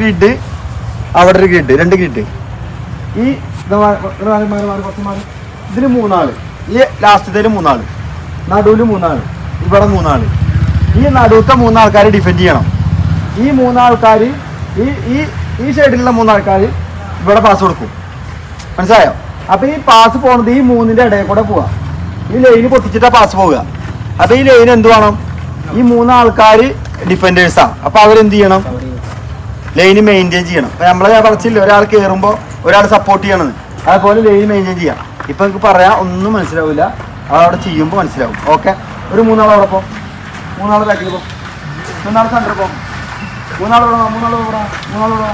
Grid അവിടെ ഒരു grid, 2 grid. ഈ ഇതിൽ 3 ആള്, ഈ ലാസ്റ്റത്തേൽ 3 ആള്, നടുവിൽ 3 ആള്, ഇവിടെ 3 ആള്. ഈ നടുവത്തെ 3 ആൾക്കാർ ഡിഫെൻഡ് ചെയ്യണം. ഈ 3 ആൾക്കാർ ഈ സൈഡിലുള്ള 3 ആൾക്കാർ ഇവിടെ പാസ് കൊടുക്കും. മനസ്സിലായോ? അപ്പൊ ഈ പാസ് പോകുന്നത് ഈ 3ന്റെ ഇടയിൽ കൂടെ പോവാ. ഈ ലൈന് പൊട്ടിച്ചിട്ടാ പാസ് പോവുക. അപ്പൊ ഈ ലൈൻ എന്ത് വേണം? ഈ 3 ആൾക്കാർ ഡിഫൻഡേഴ്സാ. അപ്പൊ അവരെന്ത് ചെയ്യണം? ലൈന് മെയിൻറ്റെയിൻ ചെയ്യണം. അപ്പൊ നമ്മളെ ഞാൻ പറച്ചില്ല, ഒരാൾ കയറുമ്പോൾ ഒരാൾ സപ്പോർട്ട് ചെയ്യണമെന്ന്. അതുപോലെ ലൈൻ മെയിൻറ്റെയിൻ ചെയ്യാം. ഇപ്പൊ എനിക്ക് പറയാം ഒന്നും മനസ്സിലാവില്ല, അതവിടെ ചെയ്യുമ്പോൾ മനസ്സിലാവും. ഓക്കെ, ഒരു 3 ആൾ അവിടെ പോ, 3 ആൾ ബാക്കിൽ പോ, 3 ആൾ സെൻറ്റർ പോ, 3 ആൾ ഇവിടെ, 3 ആൾ ഇവിടെ, 3 ആൾ ഇവിടെ,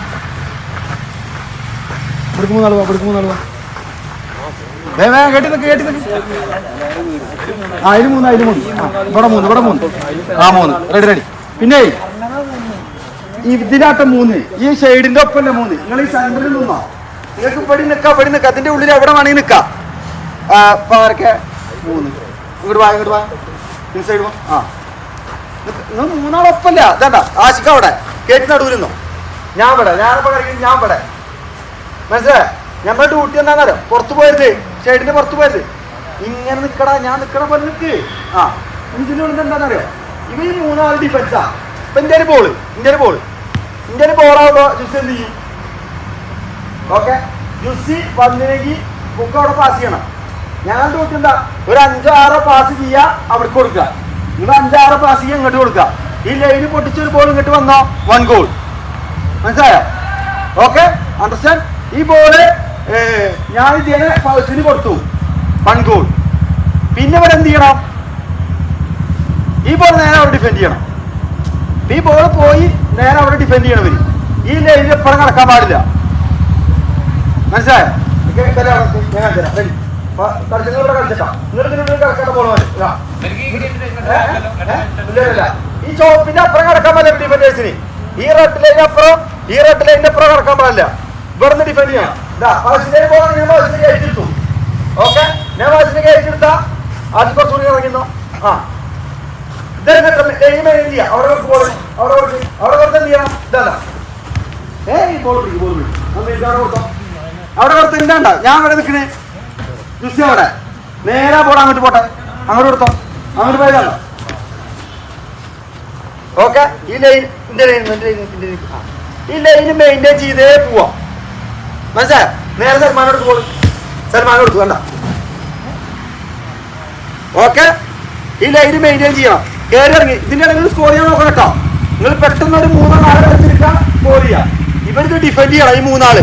ഇവിടേക്ക് 3 ആൾ പോ, ഇവിടേക്ക് 3 ആൾ പോ. കേട്ടി നിൽക്ക്. അതിന് 3 ഇവിടെ 3 റെഡി. പിന്നെ ഇതിനകത്ത് 3, ഈ ഷെയ്ഡിന്റെ ഒപ്പല്ലേ 3. നിങ്ങൾ ഈ സെന്ററിൽ നിന്നോ, നിങ്ങൾക്ക് പടി നിൽക്കാം. അതിന്റെ ഉള്ളിൽ എവിടെ വേണമെങ്കിൽ നിൽക്കാം. ആരൊക്കെ 3 ഇങ്ങോട്ട് വാ, ഇൻസൈഡ് പോ. നിങ്ങൾ 3 ആളൊപ്പല്ല. ഇതാ ആശിക്ക അവിടെ കേട്ടി നടുവിരുന്നോ, ഞാൻ ഇവിടെ മനസ്സിലായോ? നമ്മുടെ ഡ്യൂട്ടി എന്താണെന്നറിയോ? പുറത്ത് പോയത്, ഷെയ്ഡിന്റെ പുറത്ത് പോയത്. ഇങ്ങനെ നിൽക്കടാ, ഞാൻ നിൽക്കണ പോലെ നിൽക്ക്. ഇതിൻ്റെ ഉള്ളിൽ എന്താണെന്നറിയോ? ഇവ ഈ 3 ആൾ ഡിഫൻസാ. ഇപ്പൊ ഇന്ത്യയിൽ ബോളാവുമ്പോ ജുസി എന്ത് ചെയ്യും? ഓക്കെ, ജുസി വന്നില്ലെങ്കിൽ ബുക്ക് അവിടെ പാസ് ചെയ്യണം. ഞാൻ ഡ്യൂട്ടി എന്താ? ഒരു 5-6 പാസ് ചെയ്യുക, അവിടെ കൊടുക്കുക. നിങ്ങൾ 5-6 പാസ് ചെയ്യുക, ഇങ്ങോട്ട് കൊടുക്കുക. ഈ ലൈന് പൊട്ടിച്ചൊരു ബോൾ ഇങ്ങോട്ട് വന്നോ, 1 ഗോൾ. മനസ്സിലായോ? Okay, understand? ഈ ബോള് ഞാൻ ഇതിനെ പൗസിന് കൊടുത്തു, 1 ഗോൾ. പിന്നെ ഇവിടെ എന്ത് ചെയ്യണം? ഈ ബോൾ നേരെ അവിടെ ഡിഫെൻഡ് ചെയ്യണം. ഈ ബോൾ പോയി നേരെ അവിടെ ഡിഫെൻഡ് ചെയ്യണം. ഇവര് ഈ ലൈനിൽ എപ്പോഴും കടക്കാൻ പാടില്ല. മനസ്സിലായോ? ഈ ചോപ്പിന്റെ അപ്പുറം കടക്കാൻ പാടില്ല ഡിഫൻഡേഴ്സിന്. ഈ റെഡ് ലൈനിന്റെ അപ്പുറം കടക്കാൻ പാടില്ല. ഇവിടുന്ന് ഡിഫെൻഡ് ചെയ്യണം. ഓക്കെ, ഞാൻ വാസിനെ കയറ്റിയെടുത്താ ആദ്യം കുറച്ചുകൂടി ഇറങ്ങുന്നു. അവിടെ കൊടുത്ത് എന്ത് ചെയ്യണം? ഇതല്ല, അവിടെ കൊടുത്ത് എന്താണ്ട ഞാൻ അവിടെ നിൽക്കണേ. ജുസി അവിടെ നേരെ പോടാ, അങ്ങോട്ട് പോട്ടെ, അങ്ങോട്ട് കൊടുത്തോ, അങ്ങോട്ട് പോയതല്ല. ഓക്കെ, ഈ ലൈന് മെയിൻറ്റെയിൻ ചെയ്തേ പോവാ. മനസ്സിലായോ? നേരെ സൽമാനോട് കൊടുത്തു വേണ്ട. ഓക്കെ, ഈ ലൈന് മെയിൻറ്റെയിൻ ചെയ്യണം. കയറി ഇറങ്ങി ഇതിന്റെ ഇടയിൽ സ്കോർ ചെയ്യാൻ നോക്കണം കേട്ടോ. നിങ്ങൾ പെട്ടെന്ന് ഒരു 3-4 വെച്ചിരിക്കാം, സ്കോർ ചെയ്യാം. ഇവർക്ക് ഡിഫെൻഡ് ചെയ്യണം. ഈ 3 ആള്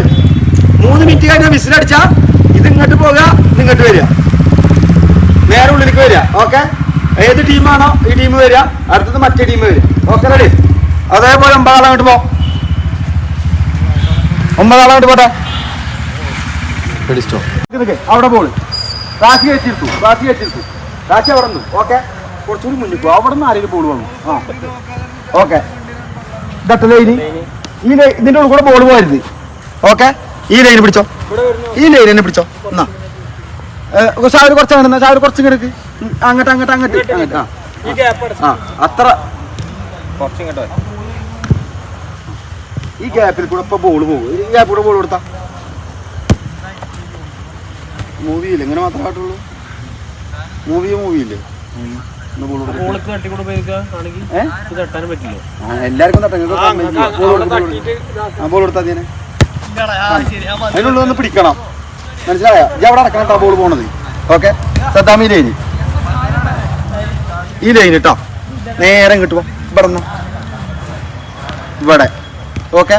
3 മിനിറ്റ് കഴിഞ്ഞാൽ വിസിലടിച്ചാ ഇത് ഇങ്ങോട്ട് പോകുക, ഇങ്ങോട്ട് വരിക, നേരെ ഉള്ളിലേക്ക് വരിക. ഓക്കെ, ഏത് ടീമാണോ ഈ ടീം വരിക, അടുത്തത് മറ്റേ ടീം വരിക. Okay, ready? അതേപോലെ 9 ആളങ്ങോട്ട് പോ, 9 ആളങ്ങോട്ട് പോട്ടെ. അവിടെ ബോള് റാശി വെച്ചിരുത്തു, റാശി അവിടെ നിന്ന്. ഓക്കെ, കുറച്ചുകൂടി മുന്നിൽ പോകും. അവിടെ നിന്ന് ആരെങ്കിലും ബോൾ വന്നു. ഓക്കെ, ഇതട്ട് ലൈന്, ഇതിന്റെ ഉള്ളിൽ കൂടെ ബോൾ പോകരുത്. ഓക്കെ, ഈ ലൈന് പിടിച്ചോ, ഈ ലൈൻ തന്നെ പിടിച്ചോ. എന്നാ ഷാവര് കുറച്ച് കിടക്ക്, അങ്ങോട്ട് അത്ര ഈ ഗ്യാപ്പിൽ കൂടെ ഇപ്പൊ ബോൾ പോകും. ഈ ഗ്യാപ്പിൽ കൂടെ ബോൾ കൊടുത്താ മൂവിയില്ല, ഇങ്ങനെ മാത്രമേ ആയിട്ടുള്ളൂ. മൂവിയില്ലേ എല്ലാവർക്കും ബോൾ കൊടുത്താ അതിനുള്ളിൽ ഒന്ന് പിടിക്കണം. മനസ്സിലായോ? ഞാൻ അവിടെ അടക്കണം കേട്ടോ ബോൾ പോണത്. ഓക്കെ, സദ്ദാം ഈ ലൈൻ കേട്ടോ, നേരെ കിട്ടുമോ ഇവിടെ നിന്ന് ഇവിടെ. ഓക്കെ,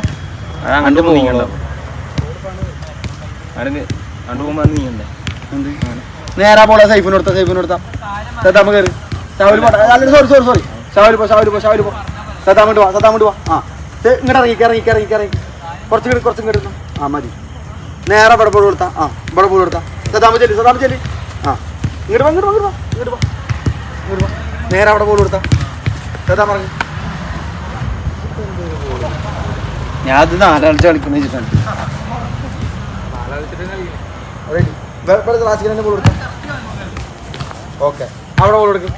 നേരാ പോളെ സൈഫിന് കൊടുത്താ സദ്ദാമ കയറി. സോറി സദ്ദാം ഇങ്ങോട്ട് വാ. ഇങ്ങോട്ട് ഇറങ്ങി കുറച്ച് ഇങ്ങോട്ട്. മതി. നേരെ ഇവിടെ ബോൾ കൊടുത്താ, ഇവിടെ ബോൾ കൊടുത്താ. സദ്ദാമ ചെല്ലി. ഇങ്ങോട്ട് വാ. നേരെ അവിടെ ബോൾ കൊടുത്താ. സദ്ദാം ഇറങ്ങി. ഞാൻ അത് 4 കളിച്ച് കളിക്കുന്ന വെച്ചിട്ടാണ്. ബോൾ കൊടുത്ത. ഓക്കെ, അവിടെ ബോൾ കൊടുക്കും.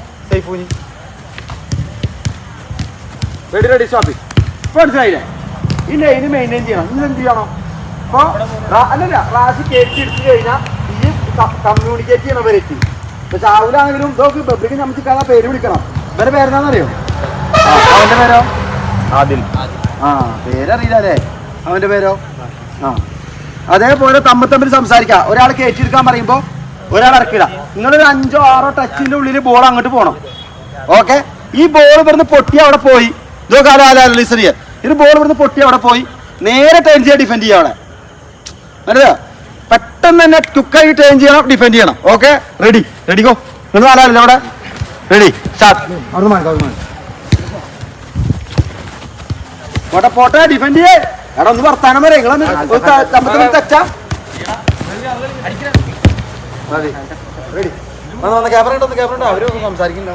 Safe ready stop. മനസ്സിലായില്ലേ? ഈ ലൈന് മെയിൻറ്റെയിൻ ചെയ്യണം. ഇന്ന് എന്ത് ചെയ്യണം? അപ്പൊ അല്ലല്ല റാശി കയറ്റി എടുത്തു കഴിഞ്ഞാൽ ഈ കമ്മ്യൂണിക്കേറ്റ് ചെയ്യണവരെത്തി. ഇപ്പൊ ചാവൂലാണെങ്കിലും ഇതൊക്കെ ബബ്രിക്ക് നമുക്ക് പേര് വിളിക്കണം. ഇവരെ പേരെന്താണെന്നറിയോ? അവന്റെ പേരോ? ആദിൽ. ആ പേരറിയില്ല അല്ലേ? അവന്റെ പേരോ? ആ അതേപോലെ തമ്മിൽ സംസാരിക്കാം. ഒരാൾ കയറ്റിയെടുക്കാൻ പറയുമ്പോൾ ഒരാൾ ഇറക്കിട. നിങ്ങളൊരു 5 or 6 ടച്ചിന്റെ ഉള്ളിൽ ബോൾ അങ്ങോട്ട് പോകണം. ഓക്കെ, ഈ ബോൾ ഇവിടുന്ന് പൊട്ടി അവിടെ പോയി. ഇതൊക്കെ ലിസൺ ചെയ്യാൻ. ഇത് ബോൾ ഇവിടുന്ന് പൊട്ടി അവിടെ പോയി നേരെ ടേൺ ചെയ്യാൻ ഡിഫെൻഡ് ചെയ്യാം. അവിടെ മനസ്സിലായോ? പെട്ടെന്ന് തന്നെ ക്വിക്കായി ടേൺ ചെയ്യണം, ഡിഫെൻഡ് ചെയ്യണം. ഓക്കെ, റെഡിക്കോ? നിങ്ങൾ നാലാളല്ലേ അവിടെ? Ready start. പോട്ടെ ഡിഫെൻഡ് ചെയ്യേ. എടാ ഒന്ന് വർത്താനം വരെ നിങ്ങളൊന്ന് തെച്ചാ മതി. റെഡി ക്യാമറ ഉണ്ടോ? അവരൊന്നും സംസാരിക്കില്ല.